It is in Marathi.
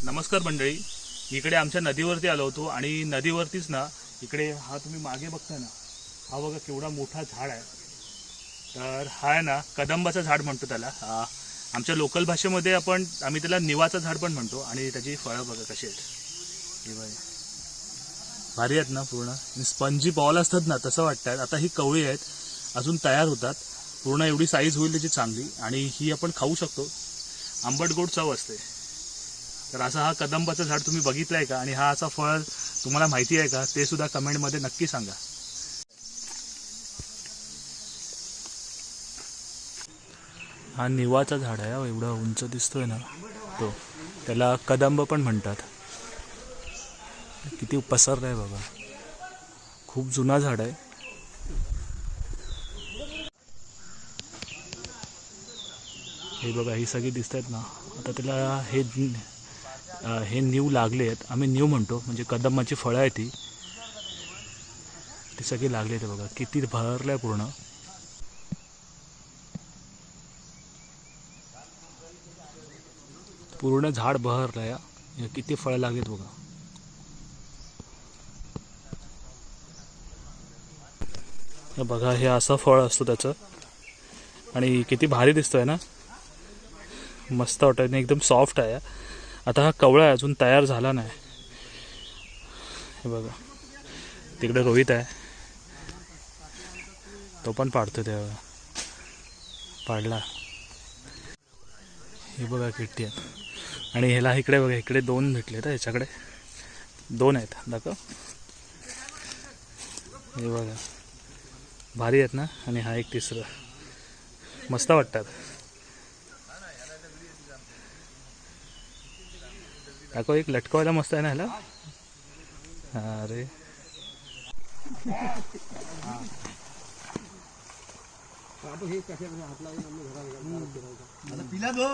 नमस्कार मंडळी, इकडे आमच्या नदीवरती आलो होतो आणि नदीवरतीच ना इकडे हा तुम्ही मागे बघताय ना, हा बघा केवढा मोठा झाड आहे. तर हा आहे ना कदंबाचं झाड म्हणतो त्याला. आमच्या लोकल भाषेमध्ये आम्ही त्याला निवाचं झाड पण म्हणतो. आणि त्याची फळं बघा कशी आहेत, हे बघा भारी आहेत ना, पूर्ण स्पंजी बॉल असतात ना तसं वाटतात. आता ही कवळी आहेत, अजून तयार होतात. पूर्ण एवढी साईज होईल त्याची चांगली, आणि ही आपण खाऊ शकतो. आंबट गोड चव असते. तर असा हा कदंबाचं झाड तुम्ही बघितलंय का, आणि हा असा फळ तुम्हाला माहिती आहे का, ते सुद्धा कमेंटमध्ये नक्की सांगा. हा निवाचा झाड आहे, एवढा उंच दिसतोय ना तो, त्याला कदंब पण म्हणतात. किती पसरलं आहे बघा, खूप जुना झाड आहे. हे बघा ही सगळी दिसत आहेत ना, आता त्याला हे नीव लागले आहेत. आम्ही नीव म्हणतो, म्हणजे कदंबाची फळं आहे ती सगळी लागली आहेत. बघा किती भरलंय पूर्ण. पूर्ण झाड बहरलंय. किती फळं लागलेत बघा. बघा हे असं फळ असतं त्याचं, आणि किती भारी दिसतोय ना, मस्त वाटत, एकदम सॉफ्ट आहे. आता हा कवळा आहे, अजून तयार झाला नाही. हे बघा तिकडे रोहित आहे, तो पण पाडतो. तेव्हा पाडला. हे बघा किती आहे. आणि ह्याला इकडे बघा, इकडे दोन भेटले तर ह्याच्याकडे दोन आहेत. दाखव, हे बघा भारी आहेत ना. आणि हा एक तिसरं, मस्त वाटतात. दाखव, एक लटकवायला मस्त आहे ना ह्याला. अरे पिला दो